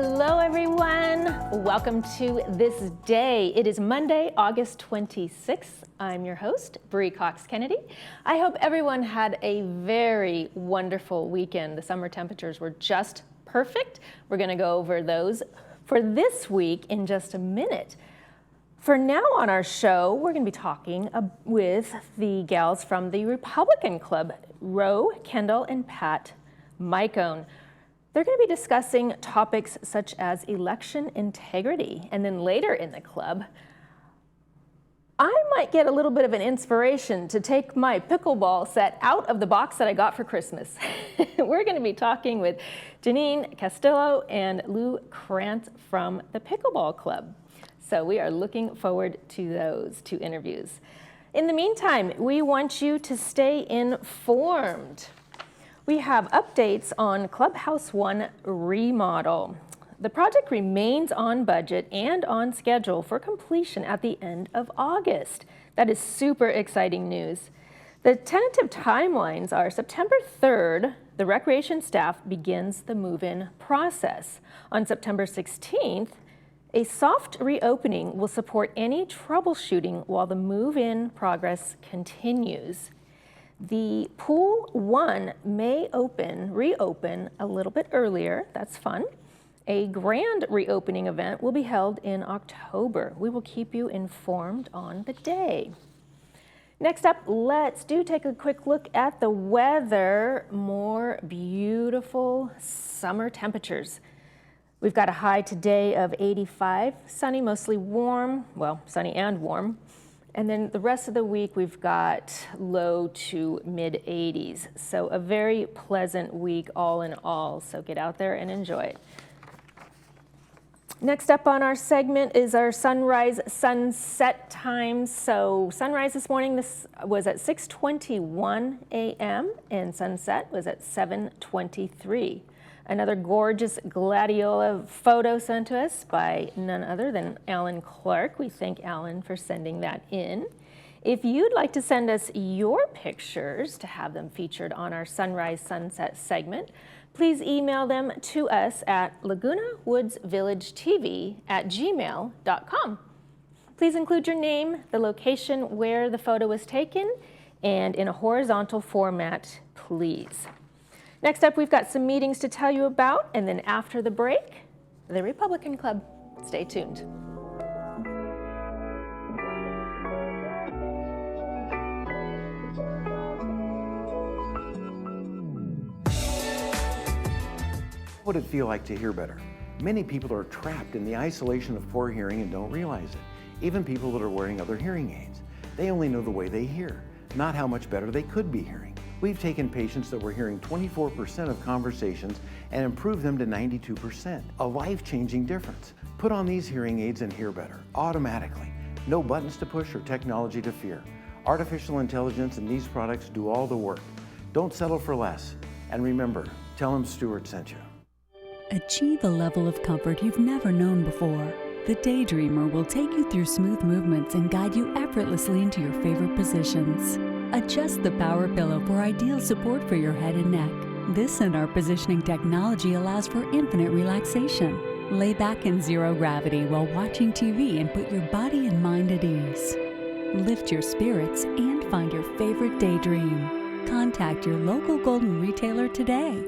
Hello, everyone. Welcome to This Day. It is Monday, August 26th. I'm your host, Bree Cox Kennedy. I hope everyone had a very wonderful weekend. The summer temperatures were just perfect. We're going to go over those for this week in just a minute. For now on our show, we're going to be talking with the gals from the Republican Club, Ro, Kendall, and Pat Micone. They're going to be discussing topics such as election integrity. And then later in the club, I might get a little bit of an inspiration to take my pickleball set out of the box that I got for Christmas. We're going to be talking with Janine Castillo and Lou Krantz from the Pickleball Club. So we are looking forward to those two interviews. In the meantime, we want you to stay informed. We have updates on Clubhouse 1 remodel. The project remains on budget and on schedule for completion at the end of August. That is super exciting news. The tentative timelines are September 3rd, the recreation staff begins the move-in process. On September 16th, a soft reopening will support any troubleshooting while the move-in progress continues. The Pool 1 may reopen a little bit earlier. That's fun. A grand reopening event will be held in October. We will keep you informed on the day. Next up, let's take a quick look at the weather. More beautiful summer temperatures. We've got a high today of 85, sunny, mostly warm, well, sunny and warm. And then the rest of the week, we've got low to mid 80s. So a very pleasant week all in all. So get out there and enjoy it. Next up on our segment is our sunrise sunset times. So sunrise this morning, this was at 6:21 a.m. and sunset was at 7:23. Another gorgeous gladiola photo sent to us by none other than Alan Clark. We thank Alan for sending that in. If you'd like to send us your pictures to have them featured on our Sunrise Sunset segment, please email them to us at lagunawoodsvillagetv@gmail.com. Please include your name, the location where the photo was taken, and in a horizontal format, please. Next up, we've got some meetings to tell you about, and then after the break, the Republican Club. Stay tuned. What would it feel like to hear better? Many people are trapped in the isolation of poor hearing and don't realize it. Even people that are wearing other hearing aids. They only know the way they hear, not how much better they could be hearing. We've taken patients that were hearing 24% of conversations and improved them to 92%. A life-changing difference. Put on these hearing aids and hear better, automatically. No buttons to push or technology to fear. Artificial intelligence and these products do all the work. Don't settle for less. And remember, tell them Stuart sent you. Achieve a level of comfort you've never known before. The Daydreamer will take you through smooth movements and guide you effortlessly into your favorite positions. Adjust the power pillow for ideal support for your head and neck. This and our positioning technology allows for infinite relaxation. Lay back in zero gravity while watching TV and put your body and mind at ease. Lift your spirits and find your favorite daydream. Contact your local Golden retailer today.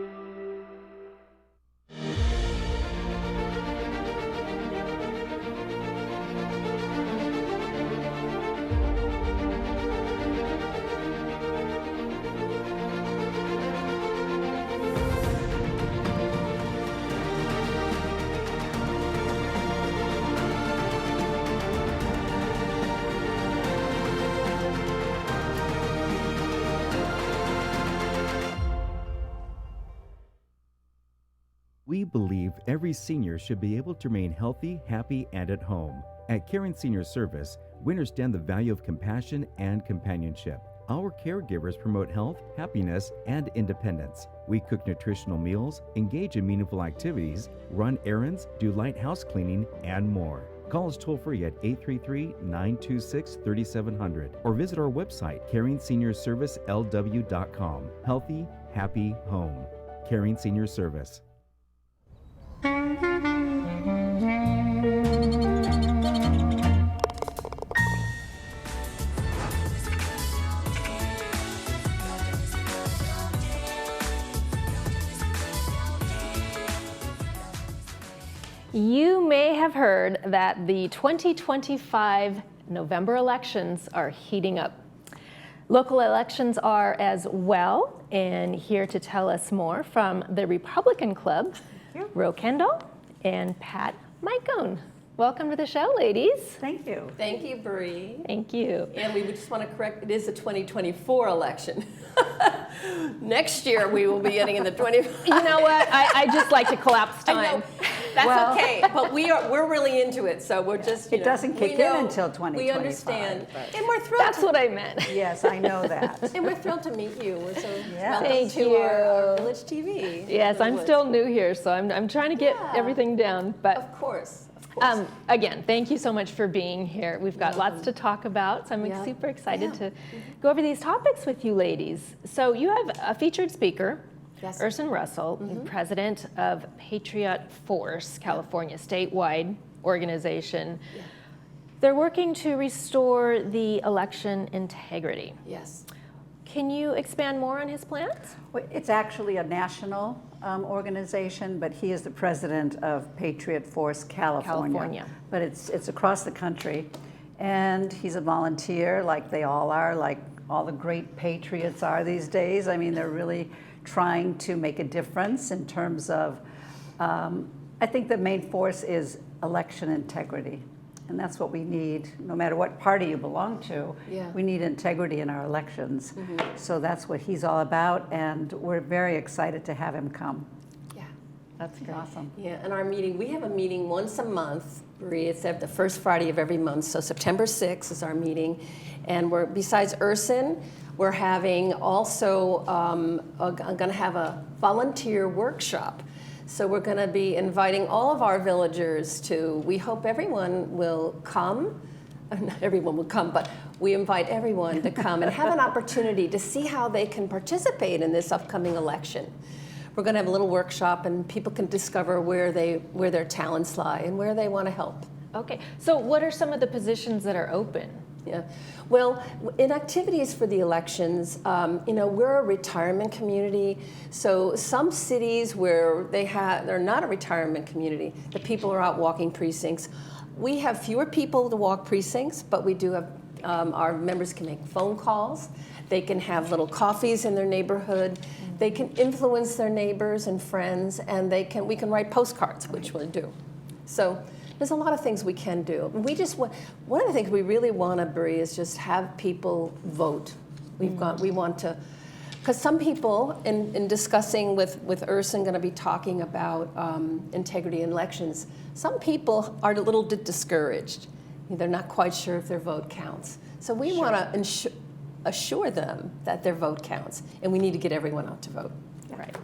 We believe every senior should be able to remain healthy, happy, and at home. At Caring Senior Service, we understand the value of compassion and companionship. Our caregivers promote health, happiness, and independence. We cook nutritional meals, engage in meaningful activities, run errands, do light house cleaning, and more. Call us toll-free at 833-926-3700 or visit our website, CaringSeniorServiceLW.com. Healthy, happy home. Caring Senior Service. heard that the 2025 November elections are heating up. Local elections are as well, and here to tell us more from the Republican Club, Ro Kendall and Pat Micone. Welcome to the show, ladies. Thank you. Thank you, Bree. Thank you. And we would just want to correct, it is the 2024 election. Next year we will be getting in the 20. You know what? I just like to collapse time. I know. That's okay, but we're really into it, so we're just, It doesn't kick in until 2025. We understand, but- and we're thrilled. That's what I meant. Yes, I know that. And we're thrilled to meet you. So Yeah. welcome Thank to you. our Village TV. Yes, Laguna I'm Woods. still new here, so I'm trying to get Yeah. everything down. But Of course. Of course. again, thank you so much for being here. We've got lots to talk about, so I'm Yeah. super excited Yeah. to go over these topics with you ladies. So you have a featured speaker, Yes. Urson Russell, president of Patriot Force, California statewide organization. Yeah. They're working to restore the election integrity. Yes. Can you expand more on his plans? Well, it's actually a national organization, but he is the president of Patriot Force California. California. But it's across the country. And he's a volunteer, like they all are, like all the great patriots are these days. I mean, they're really trying to make a difference in terms of, I think the main force is election integrity. And that's what we need, no matter what party you belong to. Yeah. We need integrity in our elections. So that's what he's all about, and we're very excited to have him come. Yeah. That's great. Awesome. Yeah, and our meeting, we have a meeting once a month, Marie, it's at the first Friday of every month, so September 6th is our meeting. And we're, besides Urson, we're having also, going to have a volunteer workshop. So we're going to be inviting all of our villagers to, we hope everyone will come. Not everyone will come, but we invite everyone to come and have an opportunity to see how they can participate in this upcoming election. We're going to have a little workshop, and people can discover where their talents lie and where they want to help. Okay, so what are some of the positions that are open? Yeah, well, in activities for the elections, we're a retirement community. So some cities where they're not a retirement community, the people are out walking precincts. We have fewer people to walk precincts, but we do have, our members can make phone calls. They can have little coffees in their neighborhood. They can influence their neighbors and friends, and we can write postcards, which we'll do. So there's a lot of things we can do. One of the things we really want to, Bree, is just have people vote. We want to, because some people, in discussing with Urson, going to be talking about integrity in elections, some people are a little bit discouraged. They're not quite sure if their vote counts. So we want to assure them that their vote counts, and we need to get everyone out to vote. Right.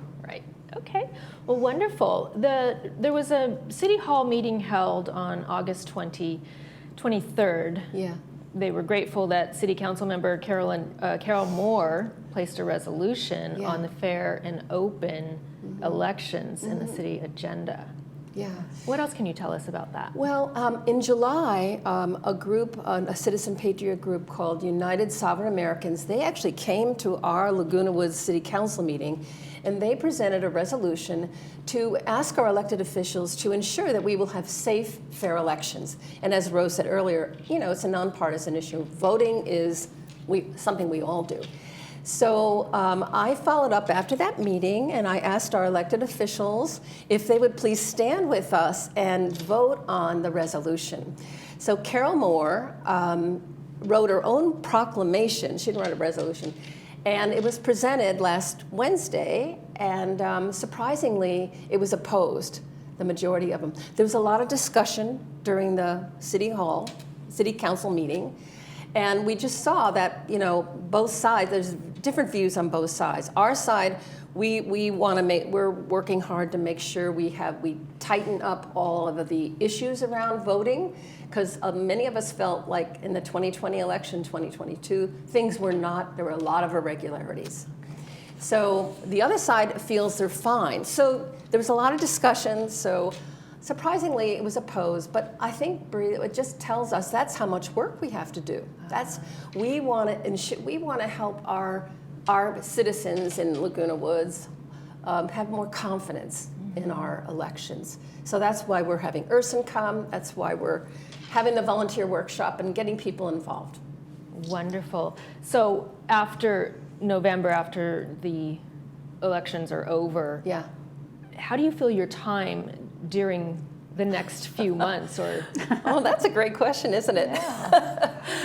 Okay, well, wonderful. There was a City Hall meeting held on August 23rd. Yeah. They were grateful that City Council member Carol Moore placed a resolution Yeah. on the fair and open elections in the city agenda. Yeah. What else can you tell us about that? Well, in July, a citizen patriot group called United Sovereign Americans, they actually came to our Laguna Woods City Council meeting, and they presented a resolution to ask our elected officials to ensure that we will have safe, fair elections. And as Rose said earlier, it's a nonpartisan issue. Voting is something we all do. So I followed up after that meeting, and I asked our elected officials if they would please stand with us and vote on the resolution. So Carol Moore wrote her own proclamation. She didn't write a resolution. And it was presented last Wednesday, and surprisingly, it was opposed, the majority of them. There was a lot of discussion during the City Council meeting. And we just saw that, both sides, there's different views on both sides. Our side, we're working hard to make sure we tighten up all of the issues around voting, because many of us felt like in the 2020 election, 2022, there were a lot of irregularities. So the other side feels they're fine. So there was a lot of discussion, so surprisingly, it was opposed, but I think, Bree, it just tells us that's how much work we have to do. We want to help our citizens in Laguna Woods have more confidence in our elections. So that's why we're having Urson come. That's why we're having the volunteer workshop and getting people involved. Wonderful. So after November, after the elections are over, Yeah. how do you feel your time during the next few months? Or Oh, that's a great question, isn't it?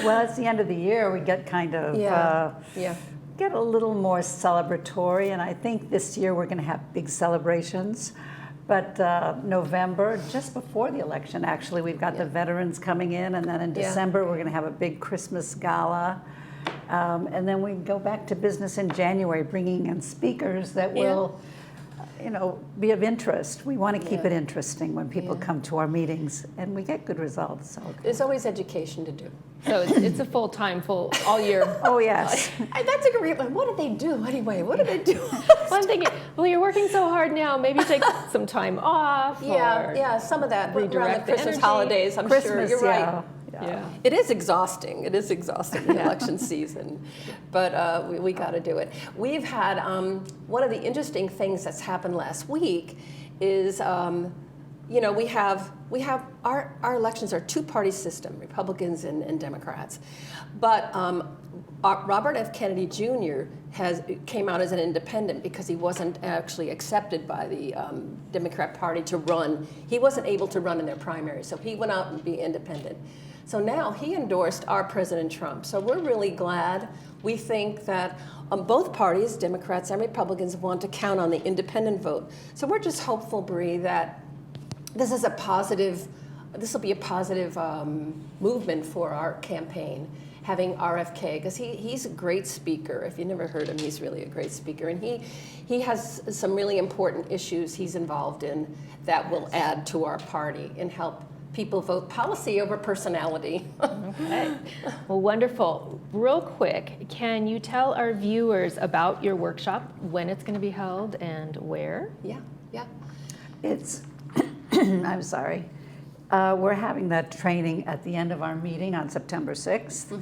Well, it's the end of the year. We get kind of get a little more celebratory, and I think this year we're going to have big celebrations. But November, just before the election, actually, we've got the veterans coming in, and then in December we're going to have a big Christmas gala. And then we go back to business in January, bringing in speakers that will, be of interest. We want to keep it interesting when people come to our meetings, and we get good results. So. There's always education to do. so it's a full all year. Oh, yes. That's a great one. What do they do anyway? What do they do? Well, I'm thinking, well, you're working so hard now, maybe take some time off. Yeah, some of that around redirect the the Christmas energy. holidays, I'm sure. You're right. Yeah. It is exhausting. It is exhausting, the election season, but we got to do it. We've had one of the interesting things that's happened last week is, we have our elections are two-party system, Republicans and Democrats, but Robert F. Kennedy Jr. came out as an independent because he wasn't actually accepted by the Democrat Party to run. He wasn't able to run in their primary, so he went out and be independent. So now he endorsed our President Trump. So we're really glad. We think that both parties, Democrats and Republicans, want to count on the independent vote. So we're just hopeful, Bree, that this will be a positive movement for our campaign, having RFK, because he's a great speaker. If you never heard him, he's really a great speaker. And he has some really important issues he's involved in that will add to our party and help people vote policy over personality. Okay. Well, wonderful. Real quick, can you tell our viewers about your workshop, when it's going to be held and where? Yeah. It's, I'm sorry. We're having that training at the end of our meeting on September 6th.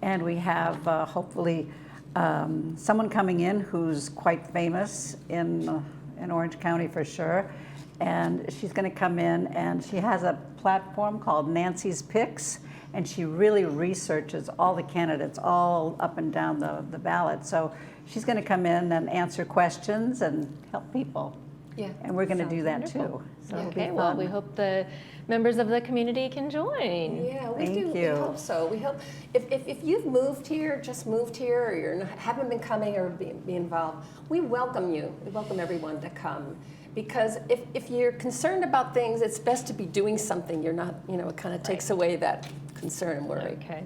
And we have hopefully someone coming in who's quite famous in Orange County for sure. And she's going to come in, and she has a platform called Nancy's Picks, and she really researches all the candidates all up and down the ballot. So she's going to come in and answer questions and help people. Yeah. And we're going to do that wonderful. too. So it'll be Okay, fun. well, we hope the members of the community can join. Yeah, we Thank do. you. We hope so. We hope if you've moved here, just moved here, or you haven't been coming or be involved, we welcome you. We welcome everyone to come. Because if you're concerned about things, it's best to be doing something. You're not, it kind of takes away that concern and worry. Okay.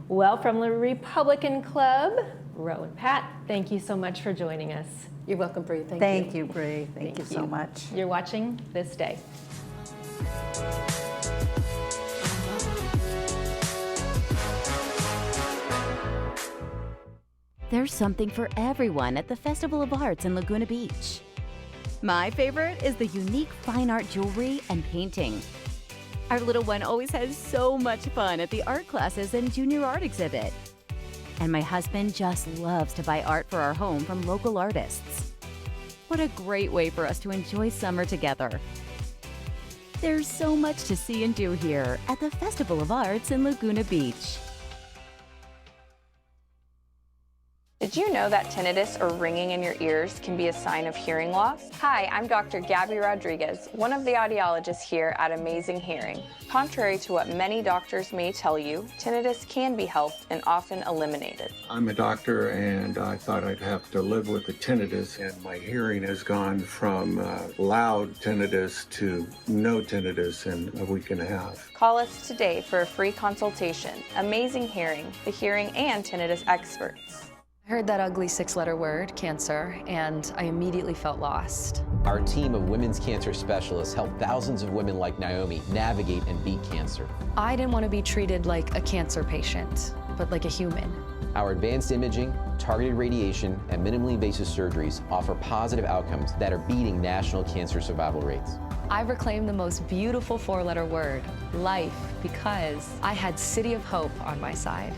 Well, from the Republican Club, Ro and Pat, thank you so much for joining us. You're welcome, Bree. Thank you. Thank you, Bree. Thank you so much. You're watching This Day. There's something for everyone at the Festival of Arts in Laguna Beach. My favorite is the unique fine art jewelry and painting. Our little one always has so much fun at the art classes and junior art exhibit. And my husband just loves to buy art for our home from local artists. What a great way for us to enjoy summer together. There's so much to see and do here at the Festival of Arts in Laguna Beach. Did you know that tinnitus or ringing in your ears can be a sign of hearing loss? Hi, I'm Dr. Gabby Rodriguez, one of the audiologists here at Amazing Hearing. Contrary to what many doctors may tell you, tinnitus can be helped and often eliminated. I'm a doctor and I thought I'd have to live with the tinnitus, and my hearing has gone from loud tinnitus to no tinnitus in a week and a half. Call us today for a free consultation. Amazing Hearing, the hearing and tinnitus experts. I heard that ugly 6-letter word, cancer, and I immediately felt lost. Our team of women's cancer specialists help thousands of women like Naomi navigate and beat cancer. I didn't want to be treated like a cancer patient, but like a human. Our advanced imaging, targeted radiation, and minimally invasive surgeries offer positive outcomes that are beating national cancer survival rates. I reclaimed the most beautiful 4-letter word, life, because I had City of Hope on my side.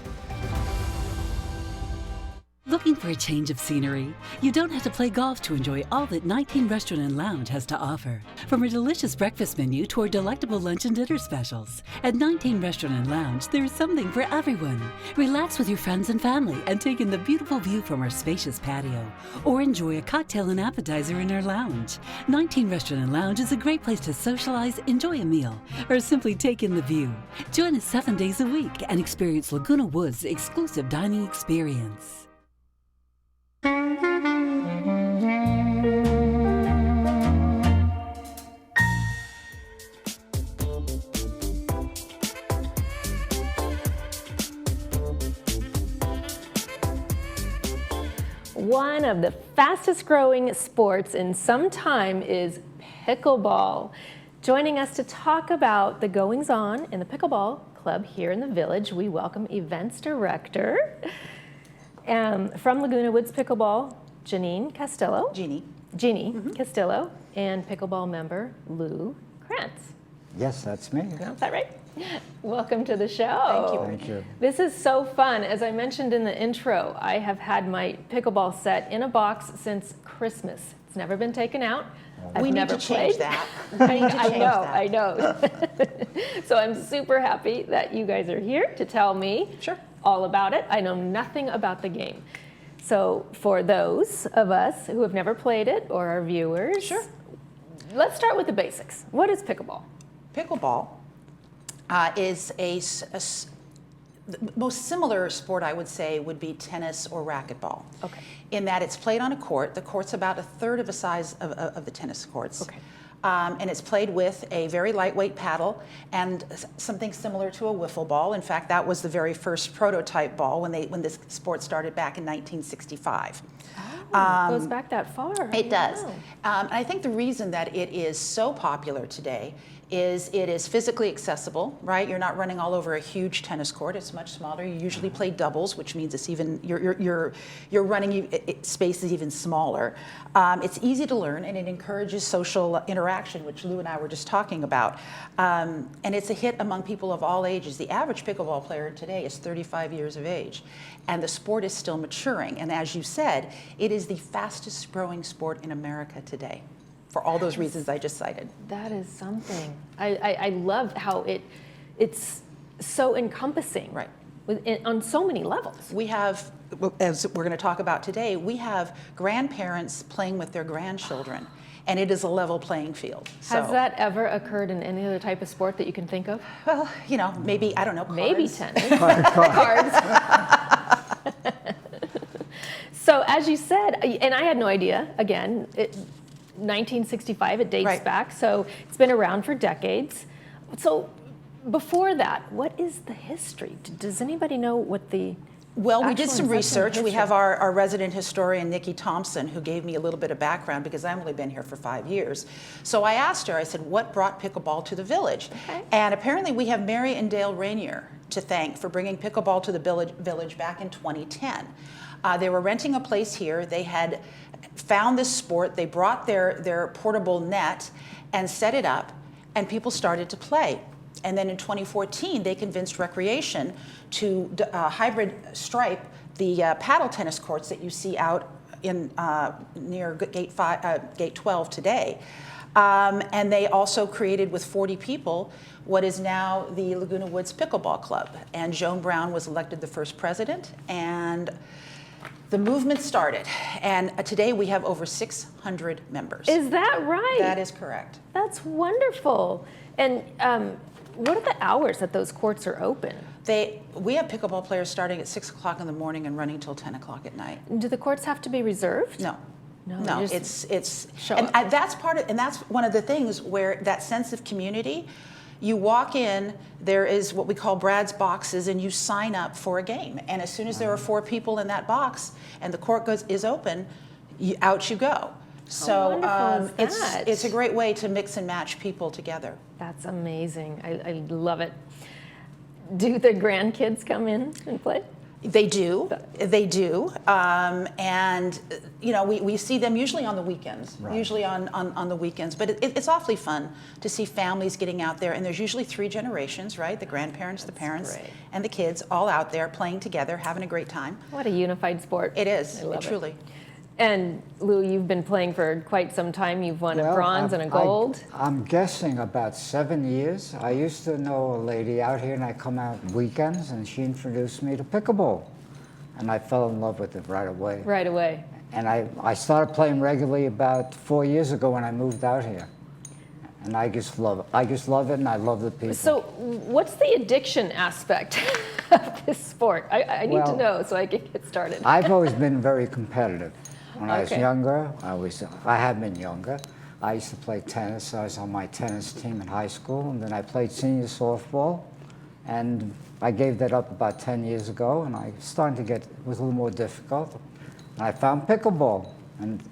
Looking for a change of scenery? You don't have to play golf to enjoy all that 19 Restaurant and Lounge has to offer. From a delicious breakfast menu to our delectable lunch and dinner specials. At 19 Restaurant and Lounge, there is something for everyone. Relax with your friends and family and take in the beautiful view from our spacious patio. Or enjoy a cocktail and appetizer in our lounge. 19 Restaurant and Lounge is a great place to socialize, enjoy a meal, or simply take in the view. Join us 7 days a week and experience Laguna Woods' exclusive dining experience. One of the fastest growing sports in some time is pickleball. Joining us to talk about the goings on in the pickleball club here in the village, we welcome events director from Laguna Woods Pickleball, Jeannie Castillo, and pickleball member Lou Krantz. Yes, that's me. Is that right? Welcome to the show. Thank you. Thank you. This is so fun. As I mentioned in the intro, I have had my pickleball set in a box since Christmas. It's never been taken out. We need to change that. I know. So I'm super happy that you guys are here to tell me all about it. I know nothing about the game. So for those of us who have never played it or our viewers, let's start with the basics. What is pickleball? Pickleball is the most similar sport, I would say, would be tennis or racquetball. Okay. In that it's played on a court. The court's about a third of the size of the tennis courts. Okay. And it's played with a very lightweight paddle and something similar to a wiffle ball. In fact, that was the very first prototype ball when this sport started back in 1965. Oh, it goes back that far. It does. And I think the reason that it is so popular today is it is physically accessible, right? You're not running all over a huge tennis court. It's much smaller. You usually play doubles, which means it's even you're running space is even smaller. It's easy to learn, and it encourages social interaction, which Lou and I were just talking about. And it's a hit among people of all ages. The average pickleball player today is 35 years of age, and the sport is still maturing. And as you said, it is the fastest growing sport in America today, for all those reasons I just cited. That is something. I love how it's so encompassing, right? On so many levels. We have, as we're going to talk about today, we have grandparents playing with their grandchildren, and it is a level playing field. Has that ever occurred in any other type of sport that you can think of? Well, you know, maybe, I don't know, cards. Maybe tennis. Cards. So as you said, and I had no idea, again, 1965, it dates back, so it's been around for decades. So before that, what is the history? Does anybody know what the Well, we did some research. We have our resident historian, Nikki Thompson, who gave me a little bit of background because I've only been here for 5 years. So I asked her, I said, what brought pickleball to the village? Okay. And apparently we have Mary and Dale Rainier to thank for bringing pickleball to the village back in 2010. They were renting a place here. They had found this sport. They brought their portable net and set it up, and people started to play. And then in 2014, they convinced Recreation to hybrid stripe the paddle tennis courts that you see out in near Gate 12 today. And they also created, with 40 people, what is now the Laguna Woods Pickleball Club. And Joan Brown was elected the first president, and the movement started. And today we have over 600 members. Is that right? That is correct. That's wonderful. And what are the hours that those courts are open? We have pickleball players starting at 6 o'clock in the morning and running till 10 o'clock at night. Do the courts have to be reserved? No. No, it's and that's that's one of the things where that sense of community. You walk in, there is what we call Brad's boxes, and you sign up for a game. And as soon as there are 4 people in that box and the court is open, out you go. So it's a great way to mix and match people together. That's amazing. I love it. Do the grandkids come in and play? They do. They do. And, you know, we see them usually on the weekends, usually on the weekends. But it's awfully fun to see families getting out there. And there's usually 3 generations, right? The grandparents, the parents, and the kids all out there playing together, having a great time. What a unified sport. It is, I love truly. It. And Lou, you've been playing for quite some time. You've won a bronze and a gold. I'm guessing about 7 years. I used to know a lady out here, and I come out weekends, and she introduced me to pickleball. And I fell in love with it right away. Right away. And I started playing regularly about 4 years ago when I moved out here. And I just love it. I just love it, and I love the people. So what's the addiction aspect of this sport? I need to know so I can get started. I've always been very competitive. When I was younger, I have been younger. I used to play tennis. I was on my tennis team in high school, and then I played senior softball. And I gave that up about 10 years ago, and I was starting to it was a little more difficult. And I found pickleball, and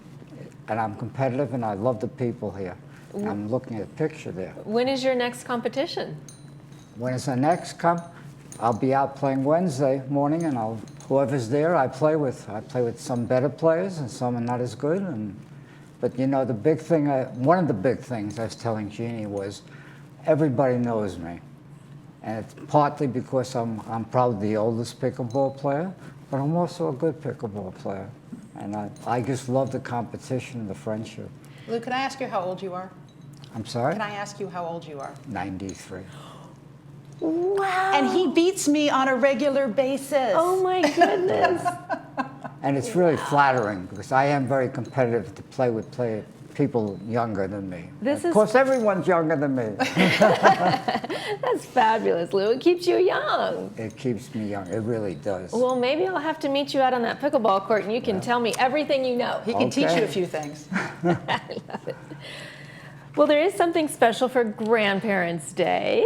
I'm competitive, and I love the people here. And I'm looking at a picture there. When is your next competition? When is the next I'll be out playing Wednesday morning, and whoever's there, I play with. I play with some better players, and some are not as good. But you know, the big thing, one of the big things I was telling Jeannie was, everybody knows me, and it's partly because I'm probably the oldest pickleball player, but I'm also a good pickleball player, and I just love the competition and the friendship. Lou, can I ask you how old you are? I'm sorry? Can I ask you how old you are? 93. Wow. And he beats me on a regular basis. Oh my goodness. And it's really flattering because I am very competitive to play with people younger than me. Of course, everyone's younger than me. That's fabulous, Lou. It keeps you young. It keeps me young. It really does. Well, maybe I'll have to meet you out on that pickleball court and you can tell me everything you know. He can teach you a few things. I love it. Well, there is something special for Grandparents' Day.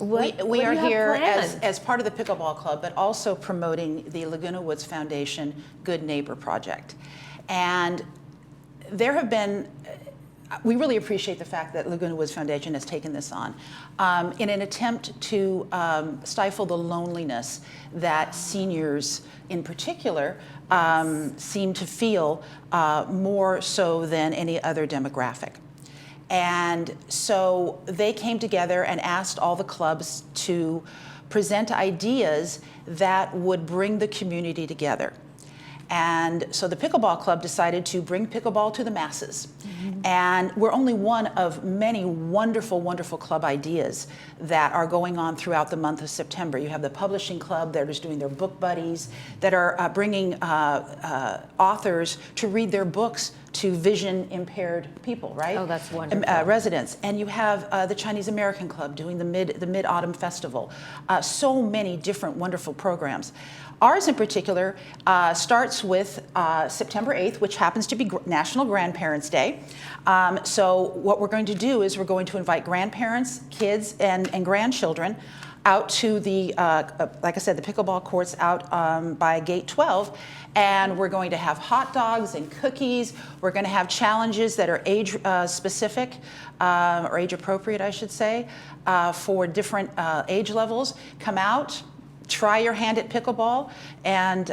We are here as part of the Pickleball Club, but also promoting the Laguna Woods Foundation Good Neighbor Project. And there have been, we really appreciate the fact that Laguna Woods Foundation has taken this on in an attempt to stifle the loneliness that seniors in particular seem to feel more so than any other demographic. And so they came together and asked all the clubs to present ideas that would bring the community together. And so the Pickleball Club decided to bring pickleball to the masses. Mm-hmm. And we're only one of many wonderful, wonderful club ideas that are going on throughout the month of September. You have the Publishing Club that is doing their book buddies, that are bringing authors to read their books to vision impaired people, right? Oh, that's wonderful. Residents. And you have the Chinese American Club doing the Mid-Autumn Festival. So many different wonderful programs. Ours in particular starts with September 8th, which happens to be National Grandparents' Day. So what we're going to do is we're going to invite grandparents, kids, and grandchildren out to the, like I said, the pickleball courts out by Gate 12. And we're going to have hot dogs and cookies. We're going to have challenges that are age specific, or age appropriate, I should say, for different age levels. Come out, try your hand at pickleball, and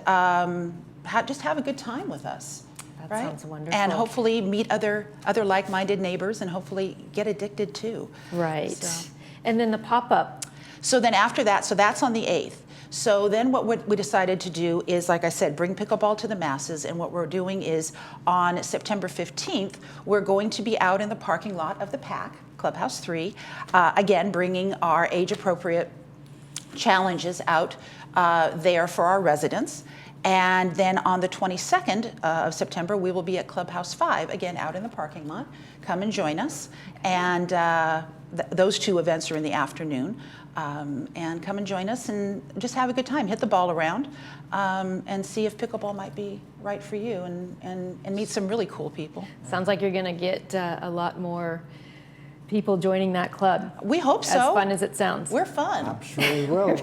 just have a good time with us. That right? sounds wonderful. And hopefully meet other like-minded neighbors and hopefully get addicted too. Right. So. And then the pop-up. So then after that, so that's on the 8th. So then what we decided to do is, like I said, bring pickleball to the masses. And what we're doing is on September 15th, we're going to be out in the parking lot of the PAC, Clubhouse 3, again, bringing our age-appropriate challenges out there for our residents. And then on the 22nd of September, we will be at Clubhouse 5, again, out in the parking lot. Come and join us. And those two events are in the afternoon. And come and join us and just have a good time. Hit the ball around and see if pickleball might be right for you and meet some really cool people. Sounds like you're going to get a lot more people joining that club. We hope so. As fun as it sounds. We're fun. I'm sure we will.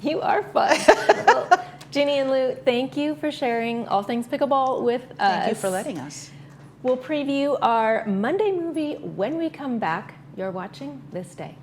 You are fun. Well, Ginny and Lou, thank you for sharing all things pickleball with us. Thank you for letting us. We'll preview our Monday movie when we come back. You're watching ThisDay.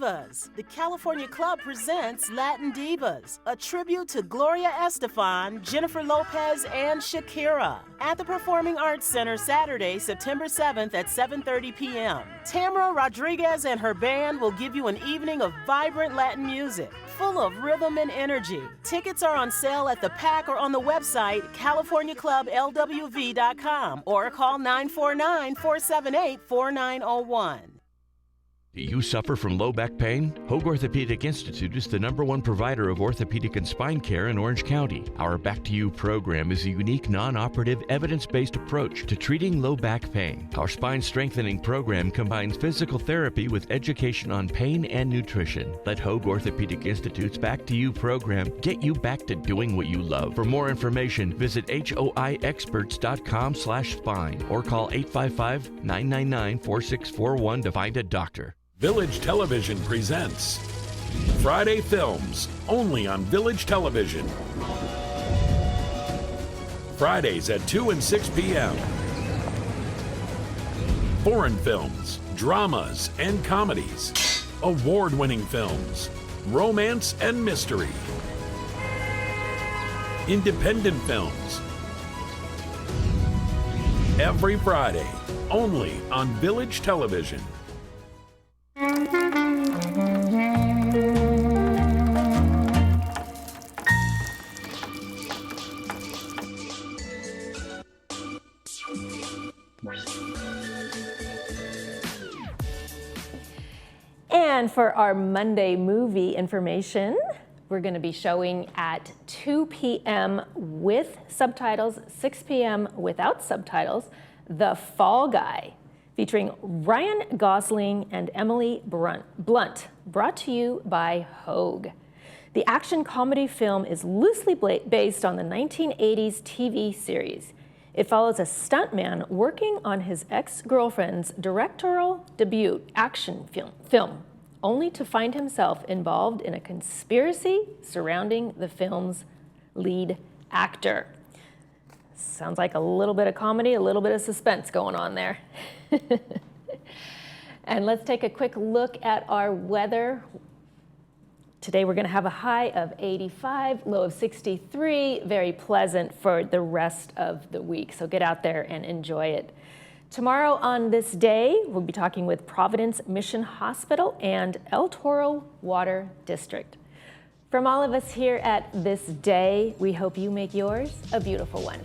Divas. The California Club presents Latin Divas, a tribute to Gloria Estefan, Jennifer Lopez, and Shakira. At the Performing Arts Center Saturday, September 7th at 7:30 p.m. Tamara Rodriguez and her band will give you an evening of vibrant Latin music, full of rhythm and energy. Tickets are on sale at the PAC or on the website CaliforniaClubLWV.com or call 949-478-4901. Do you suffer from low back pain? Hoag Orthopedic Institute is the #1 provider of orthopedic and spine care in Orange County. Our Back to You program is a unique, non-operative, evidence-based approach to treating low back pain. Our spine strengthening program combines physical therapy with education on pain and nutrition. Let Hoag Orthopedic Institute's Back to You program get you back to doing what you love. For more information, visit hoiexperts.com/spine or call 855-999-4641 to find a doctor. Village Television presents Friday Films, only on Village Television. Fridays at 2 and 6 p.m. Foreign films, dramas, and comedies. Award-winning films, romance and mystery. Independent films. Every Friday, only on Village Television. And for our Monday movie information, we're going to be showing at 2 p.m. with subtitles, 6 p.m. without subtitles, The Fall Guy, featuring Ryan Gosling and Emily Blunt, brought to you by Hoag. The action comedy film is loosely based on the 1980s TV series. It follows a stuntman working on his ex-girlfriend's directorial debut action film, only to find himself involved in a conspiracy surrounding the film's lead actor. Sounds like a little bit of comedy, a little bit of suspense going on there. And let's take a quick look at our weather. Today we're going to have a high of 85, low of 63, very pleasant for the rest of the week. So get out there and enjoy it. Tomorrow on this day, we'll be talking with Providence Mission Hospital and El Toro Water District. From all of us here at This Day, we hope you make yours a beautiful one.